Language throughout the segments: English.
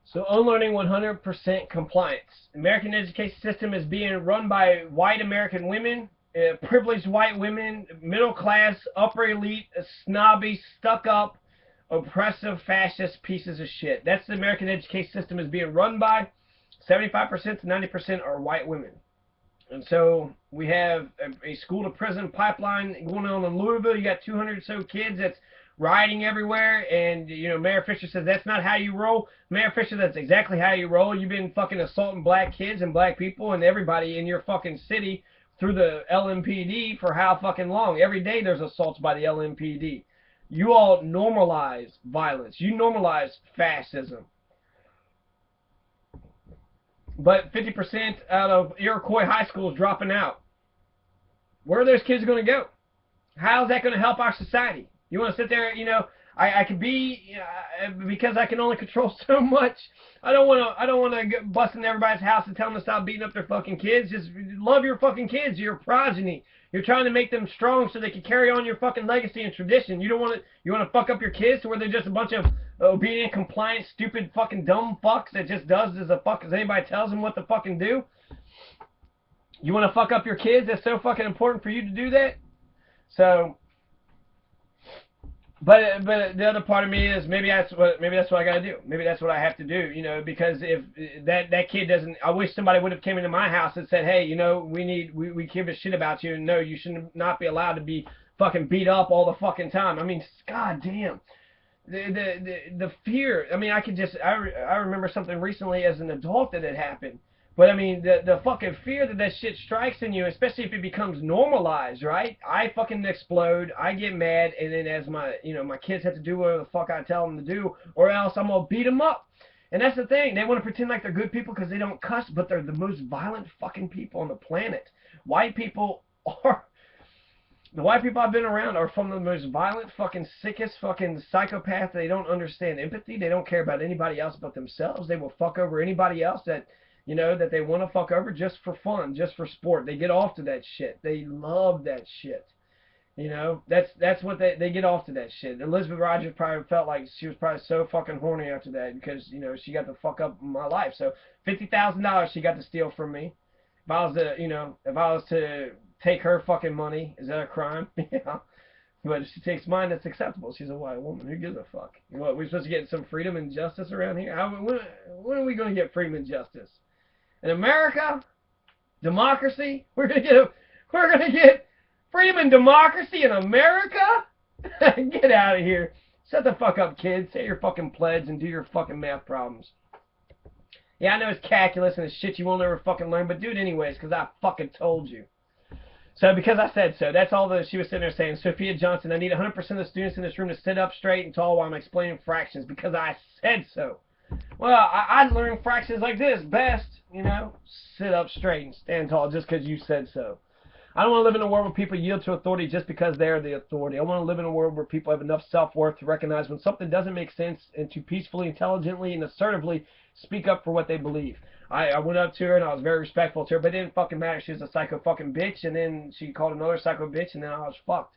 So unlearning 100% compliance. American education system is being run by white American women, privileged white women, middle class, upper elite, snobby, stuck up, oppressive, fascist pieces of shit. That's the American education system is being run by. 75% to 90% are white women. And so we have a school to prison pipeline going on in Louisville. You got 200 or so kids that's rioting everywhere, and Mayor Fisher says that's not how you roll. Mayor Fisher, that's exactly how you roll. You've been fucking assaulting black kids and black people and everybody in your fucking city through the LMPD for how fucking long? Every day there's assaults by the LMPD. You all normalize violence. You normalize fascism. But 50% out of Iroquois high school is dropping out. Where are those kids going to go? How is that going to help our society? You want to sit there, I could be, because I can only control so much. I don't want to bust into everybody's house and tell them to stop beating up their fucking kids. Just love your fucking kids, your progeny. You're trying to make them strong so they can carry on your fucking legacy and tradition. You want to fuck up your kids to where they're just a bunch of obedient, compliant, stupid, fucking dumb fucks that just does as the fuck as anybody tells them what to fucking do. You want to fuck up your kids? That's so fucking important for you to do that. So. But the other part of me is maybe that's what I got to do. Maybe that's what I have to do, because if that kid doesn't, I wish somebody would have came into my house and said, hey, we give a shit about you, and no, you should not be allowed to be fucking beat up all the fucking time. I mean, god damn, the fear. I mean, I remember something recently as an adult that had happened. But, I mean, the fucking fear that shit strikes in you, especially if it becomes normalized, right? I fucking explode, I get mad, and then as my kids have to do whatever the fuck I tell them to do, or else I'm going to beat them up. And that's the thing. They want to pretend like they're good people because they don't cuss, but they're the most violent fucking people on the planet. White people are... The white people I've been around are from the most violent, fucking sickest, fucking psychopaths. They don't understand empathy. They don't care about anybody else but themselves. They will fuck over anybody else that they want to fuck over just for fun, just for sport. They get off to that shit. They love that shit. That's what they get off to that shit. Elizabeth Rogers probably felt like she was probably so fucking horny after that because, she got to fuck up my life. So $50,000 she got to steal from me. If I was to take her fucking money, is that a crime? Yeah. But if she takes mine, that's acceptable. She's a white woman. Who gives a fuck? What, we're supposed to get some freedom and justice around here? When are we going to get freedom and justice? In America, democracy, we're gonna get freedom and democracy in America? Get out of here. Shut the fuck up, kids. Say your fucking pledge and do your fucking math problems. Yeah, I know it's calculus and it's shit you won't ever fucking learn, but do it anyways, because I fucking told you. So because I said so, that's all that she was sitting there saying. Sophia Johnson, I need 100% of the students in this room to sit up straight and tall while I'm explaining fractions, because I said so. Well, I learn fractions like this best, sit up straight and stand tall just because you said so. I don't want to live in a world where people yield to authority just because they're the authority. I want to live in a world where people have enough self-worth to recognize when something doesn't make sense and to peacefully, intelligently, and assertively speak up for what they believe. I went up to her and I was very respectful to her, but it didn't fucking matter. She was a psycho fucking bitch, and then she called another psycho bitch, and then I was fucked.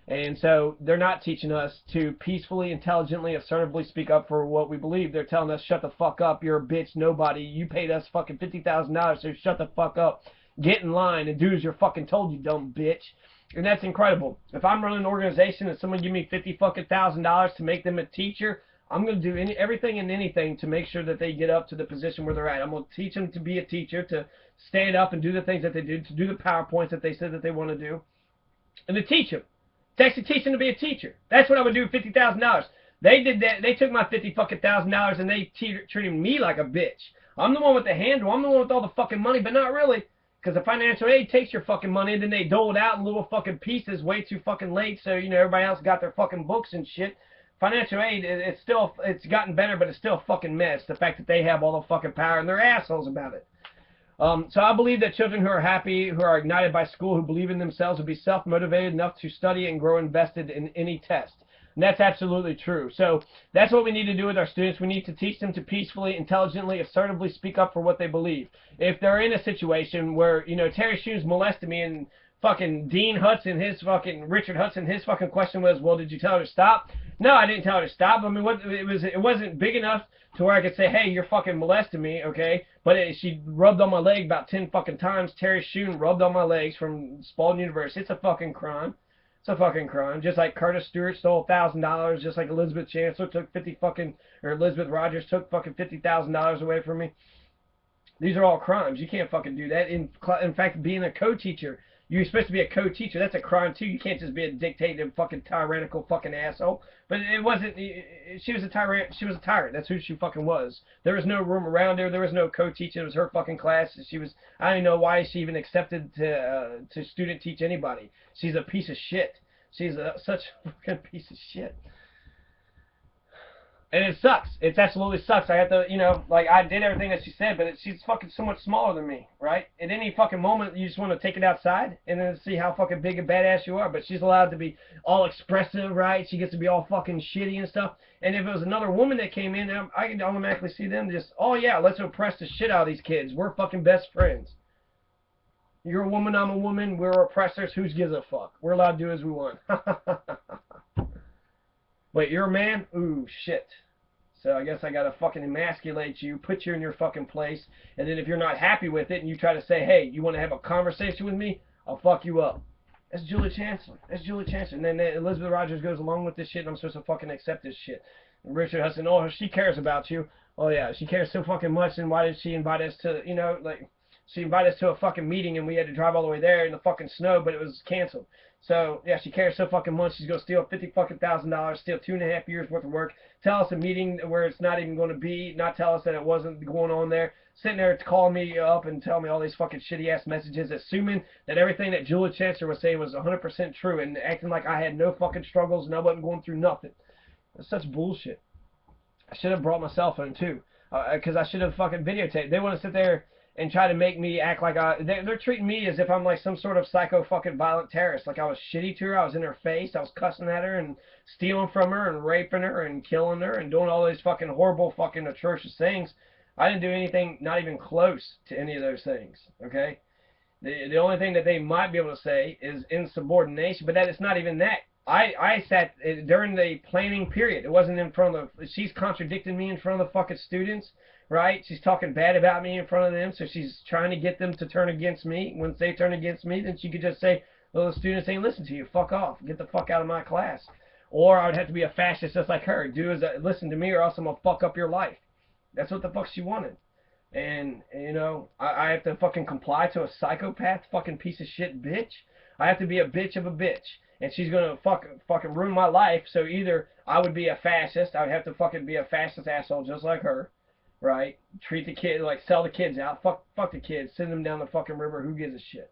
And so they're not teaching us to peacefully, intelligently, assertively speak up for what we believe. They're telling us, shut the fuck up, you're a bitch, nobody. You paid us fucking $50,000, so shut the fuck up. Get in line and do as you're fucking told, you dumb bitch. And that's incredible. If I'm running an organization and someone give me $50,000 to make them a teacher, I'm going to do everything and anything to make sure that they get up to the position where they're at. I'm going to teach them to be a teacher, to stand up and do the things that they do, to do the PowerPoints that they said that they want to do, and to teach them. To actually teach them to be a teacher. That's what I would do with $50,000. They did that. They took my $50,000 and they treated me like a bitch. I'm the one with the handle. I'm the one with all the fucking money, but not really. Because the financial aid takes your fucking money and then they dole it out in little fucking pieces way too fucking late, so everybody else got their fucking books and shit. Financial aid, it's gotten better, but it's still a fucking mess. The fact that they have all the fucking power and they're assholes about it. So I believe that children who are happy, who are ignited by school, who believe in themselves, will be self-motivated enough to study and grow invested in any test. And that's absolutely true. So that's what we need to do with our students. We need to teach them to peacefully, intelligently, assertively speak up for what they believe. If they're in a situation where, Terry Shoes molested me and fucking Dean Hudson, Richard Hudson, his fucking question was, well, did you tell her to stop? No, I didn't tell her to stop. I mean, it wasn't big enough to where I could say, hey, you're fucking molesting me, okay? But she rubbed on my leg about 10 fucking times. Terry Schoon rubbed on my legs from Spalding University. It's a fucking crime. It's a fucking crime. Just like Curtis Stewart stole $1,000, just like Elizabeth Chancellor took Elizabeth Rogers took fucking $50,000 away from me. These are all crimes. You can't fucking do that. In fact, being a co-teacher, you're supposed to be a co-teacher. That's a crime too. You can't just be a dictative, fucking tyrannical fucking asshole. But it wasn't. She was a tyrant. She was a tyrant. That's who she fucking was. There was no room around her. There was no co-teaching. It was her fucking class. She was. I don't even know why she even accepted to student teach anybody. She's a piece of shit. She's such a fucking piece of shit. And it sucks. It absolutely sucks. I have to, you know, like, I did everything that she said, but she's fucking so much smaller than me, right? At any fucking moment, you just want to take it outside and then see how fucking big and badass you are. But she's allowed to be all expressive, right? She gets to be all fucking shitty and stuff. And if it was another woman that came in, I could automatically see them just, oh yeah, let's oppress the shit out of these kids. We're fucking best friends. You're a woman, I'm a woman. We're oppressors. Who gives a fuck? We're allowed to do as we want. Wait, you're a man? Ooh, shit. So I guess I gotta fucking emasculate you, put you in your fucking place, and then if you're not happy with it and you try to say, hey, you want to have a conversation with me? I'll fuck you up. That's Julie Chancellor. That's Julie Chancellor. And then Elizabeth Rogers goes along with this shit, and I'm supposed to fucking accept this shit. And Richard Hudson, oh, she cares about you. Oh yeah, she cares so fucking much, and why did she invite us to, you know, like, she invited us to a fucking meeting, and we had to drive all the way there in the fucking snow, but it was canceled. So, yeah, she cares so fucking much, she's going to steal $50,000, steal 2.5 years worth of work, tell us a meeting where it's not even going to be, not tell us that it wasn't going on there, sitting there to call me up and tell me all these fucking shitty-ass messages, assuming that everything that Julie Chancellor was saying was 100% true, and acting like I had no fucking struggles and I wasn't going through nothing. That's such bullshit. I should have brought my cell phone, too, because I should have fucking videotaped. They want to sit there and try to make me act like they're treating me as if I'm like some sort of psycho fucking violent terrorist. Like I was shitty to her, I was in her face, I was cussing at her and stealing from her and raping her and killing her and doing all these fucking horrible fucking atrocious things. I didn't do anything, not even close to any of those things, okay? The only thing that they might be able to say is insubordination, but that it's not even that. I sat during the planning period. It wasn't in front of she's contradicting me in front of the fucking students, right? She's talking bad about me in front of them, so she's trying to get them to turn against me. Once they turn against me, then she could just say, well, the students ain't listen to you. Fuck off. Get the fuck out of my class. Or I would have to be a fascist just like her. Listen to me or else I'm going to fuck up your life. That's what the fuck she wanted. And, you know, I have to fucking comply to a psychopath fucking piece of shit bitch. I have to be a bitch of a bitch. And she's going to fucking ruin my life. So either I would be a fascist. I would have to fucking be a fascist asshole just like her. Right? Treat the kids, like sell the kids out. Fuck the kids. Send them down the fucking river. Who gives a shit?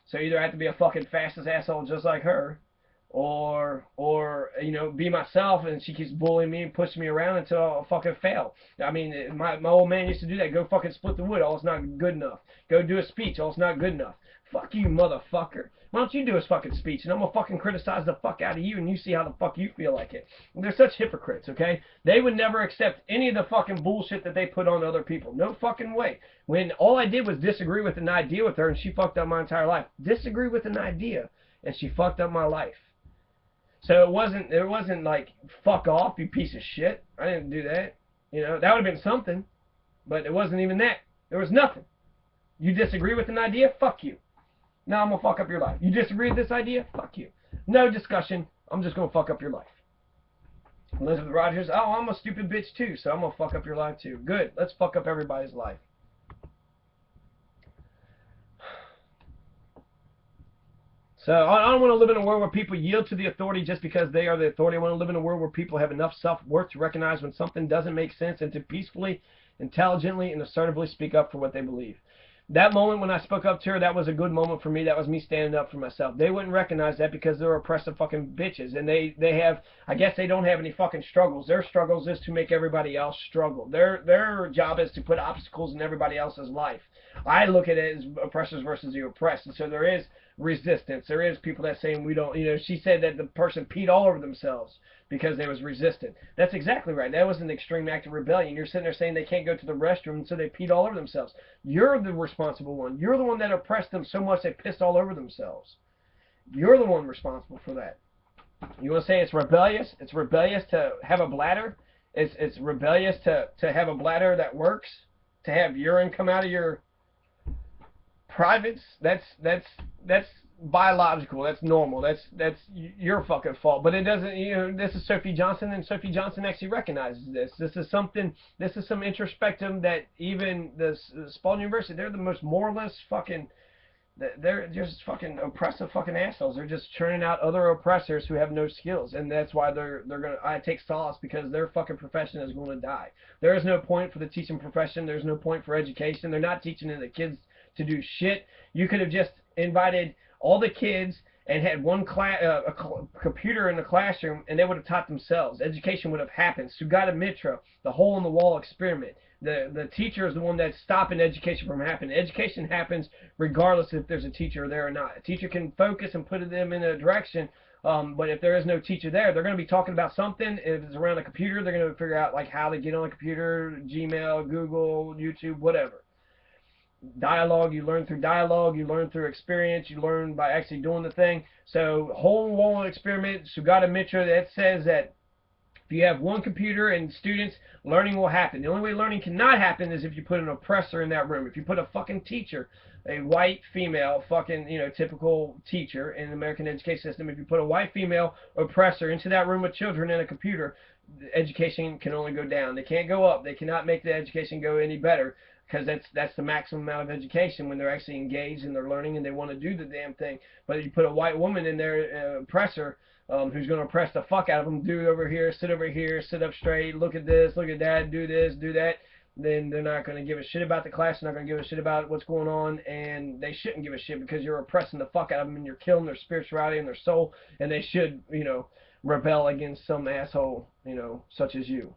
So either I have to be a fucking fascist asshole just like her. Or you know, be myself, and she keeps bullying me and pushing me around until I fucking fail. I mean, my old man used to do that. Go fucking split the wood. Oh, it's not good enough. Go do a speech. Oh, it's not good enough. Fuck you, motherfucker. Why don't you do a fucking speech, and I'm gonna fucking criticize the fuck out of you, and you see how the fuck you feel like it. They're such hypocrites, okay? They would never accept any of the fucking bullshit that they put on other people. No fucking way. When all I did was disagree with an idea with her, and she fucked up my entire life. Disagree with an idea, and she fucked up my life. So it wasn't like, fuck off, you piece of shit. I didn't do that. You know, that would have been something. But it wasn't even that. There was nothing. You disagree with an idea? Fuck you. Now I'm going to fuck up your life. You disagree with this idea? Fuck you. No discussion. I'm just going to fuck up your life. Elizabeth Rogers, oh, I'm a stupid bitch too, so I'm going to fuck up your life too. Good. Let's fuck up everybody's life. So I don't want to live in a world where people yield to the authority just because they are the authority. I want to live in a world where people have enough self-worth to recognize when something doesn't make sense and to peacefully, intelligently, and assertively speak up for what they believe. That moment when I spoke up to her, that was a good moment for me. That was me standing up for myself. They wouldn't recognize that because they're oppressive fucking bitches. And they have, I guess they don't have any fucking struggles. Their struggles is to make everybody else struggle. Their job is to put obstacles in everybody else's life. I look at it as oppressors versus the oppressed. And so there is resistance. There is people that saying we don't, you know, she said that the person peed all over themselves because they was resistant. That's exactly right. That was an extreme act of rebellion. You're sitting there saying they can't go to the restroom, and so they peed all over themselves. You're the responsible one. You're the one that oppressed them so much they pissed all over themselves. You're the one responsible for that. You want to say it's rebellious? It's rebellious to have a bladder. It's rebellious to have a bladder that works. To have urine come out of your privates. That's biological. That's normal. That's your fucking fault. But it doesn't. You know, this is Sophie Johnson, and Sophie Johnson actually recognizes this. This is something. This is some introspective that even the Spalding University. They're the most moralist fucking. They're just fucking oppressive fucking assholes. They're just churning out other oppressors who have no skills, and that's why they're gonna. I take solace because their fucking profession is going to die. There is no point for the teaching profession. There's no point for education. They're not teaching the kids to do shit. You could have just invited all the kids and had one computer in the classroom, and they would have taught themselves. Education would have happened. Sugata Mitra, the hole in the wall experiment. The teacher is the one that's stopping education from happening. Education happens regardless if there's a teacher there or not. A teacher can focus and put them in a direction, but if there is no teacher there, they're going to be talking about something. If it's around a computer, they're going to figure out like how to get on a computer, Gmail, Google, YouTube, whatever. Dialogue, you learn through dialogue, you learn through experience, you learn by actually doing the thing. So hole in wall experiment, Sugata Mitra, that says that if you have one computer and students, learning will happen. The only way learning cannot happen is if you put an oppressor in that room. If you put a fucking teacher, a white female fucking, you know, typical teacher in the American education system, if you put a white female oppressor into that room with children and a computer, education can only go down. They can't go up. They cannot make the education go any better, because that's the maximum amount of education when they're actually engaged and they're learning and they want to do the damn thing. But if you put a white woman in there, oppressor, who's going to oppress the fuck out of them, do it over here, sit up straight, look at this, look at that, do this, do that, then they're not going to give a shit about the class, they're not going to give a shit about what's going on, and they shouldn't give a shit because you're oppressing the fuck out of them and you're killing their spirituality and their soul, and they should, you know, rebel against some asshole, you know, such as you.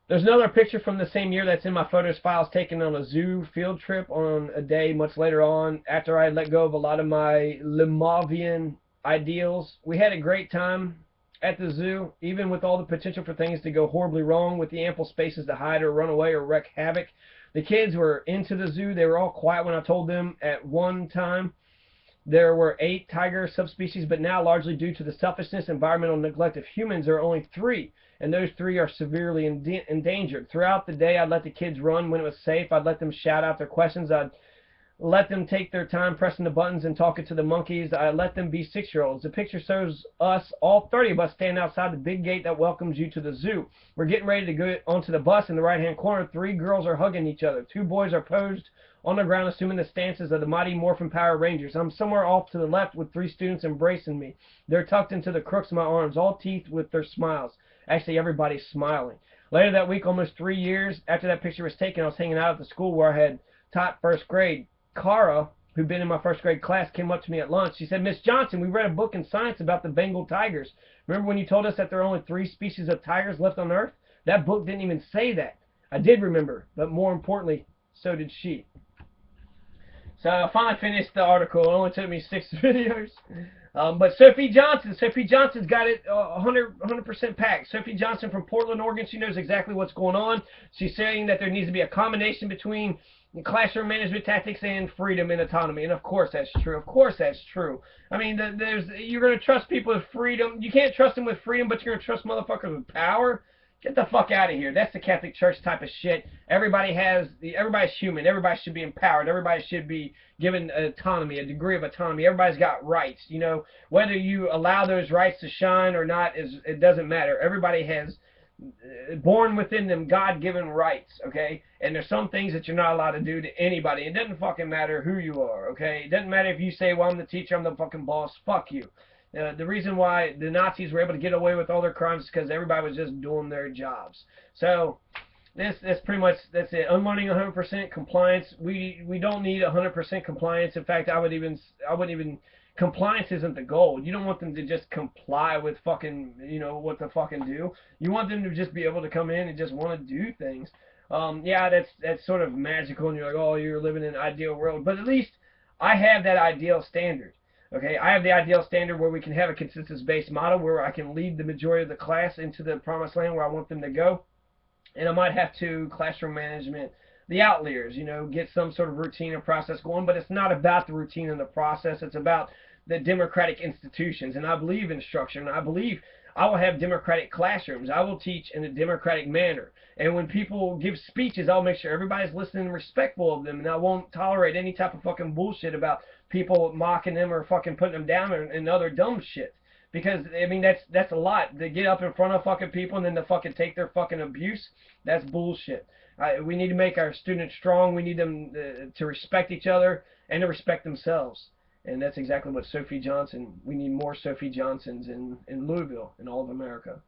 There's another picture from the same year that's in my photos files taken on a zoo field trip on a day much later on, after I let go of a lot of my Limovian ideals. We had a great time at the zoo, even with all the potential for things to go horribly wrong, with the ample spaces to hide or run away or wreak havoc. The kids were into the zoo. They were all quiet when I told them. At one time there were 8 tiger subspecies, but now, largely due to the selfishness, environmental neglect of humans, there are only 3, and those 3 are severely endangered. Throughout the day, I'd let the kids run when it was safe. I'd let them shout out their questions. I'd let them take their time pressing the buttons and talking to the monkeys. I let them be 6-year-olds. The picture shows us, all 30 of us, standing outside the big gate that welcomes you to the zoo. We're getting ready to go onto the bus. In the right-hand corner, 3 girls are hugging each other. 2 boys are posed on the ground, assuming the stances of the mighty Morphin Power Rangers. I'm somewhere off to the left with 3 students embracing me. They're tucked into the crooks of my arms, all teeth with their smiles. Actually, everybody's smiling. Later that week, almost 3 years after that picture was taken, I was hanging out at the school where I had taught first grade. Cara, who'd been in my first grade class, came up to me at lunch. She said, "Miss Johnson, we read a book in science about the Bengal tigers. Remember when you told us that there are only 3 species of tigers left on Earth? That book didn't even say that." I did remember, but more importantly, so did she. So I finally finished the article. It only took me 6 videos. But Sophie Johnson's got it 100% packed. Sophie Johnson from Portland, Oregon, she knows exactly what's going on. She's saying that there needs to be a combination between classroom management tactics and freedom and autonomy. And of course that's true. Of course that's true. I mean, you're going to trust people with freedom. You can't trust them with freedom, but you're going to trust motherfuckers with power? Get the fuck out of here. That's the Catholic Church type of shit. Everybody's human. Everybody should be empowered. Everybody should be given autonomy, a degree of autonomy. Everybody's got rights. You know, whether you allow those rights to shine or not, it doesn't matter. Everybody has born within them God-given rights, okay? And there's some things that you're not allowed to do to anybody. It doesn't fucking matter who you are, okay? It doesn't matter if you say, well, I'm the teacher, I'm the fucking boss. Fuck you. The reason why the Nazis were able to get away with all their crimes is because everybody was just doing their jobs. So that's pretty much, that's it. Unlearning 100% compliance. We don't need 100% compliance. In fact, I wouldn't even compliance isn't the goal. You don't want them to just comply with fucking, you know, what to fucking do. You want them to just be able to come in and just want to do things. Yeah, that's sort of magical, and you're like, oh, you're living in an ideal world. But at least I have that ideal standard. Okay, I have the ideal standard where we can have a consensus-based model where I can lead the majority of the class into the promised land where I want them to go. And I might have to classroom management the outliers, get some sort of routine and process going, but it's not about the routine and the process. It's about the democratic institutions. And I believe in structure, and I believe I will have democratic classrooms. I will teach in a democratic manner. And when people give speeches, I'll make sure everybody's listening and respectful of them, and I won't tolerate any type of fucking bullshit about people mocking them or fucking putting them down and other dumb shit. Because I mean that's a lot to get up in front of fucking people and then to fucking take their fucking abuse. That's bullshit. We need to make our students strong. We need them to respect each other and to respect themselves. And that's exactly what Sophie Johnson. We need more Sophie Johnsons in Louisville, in all of America.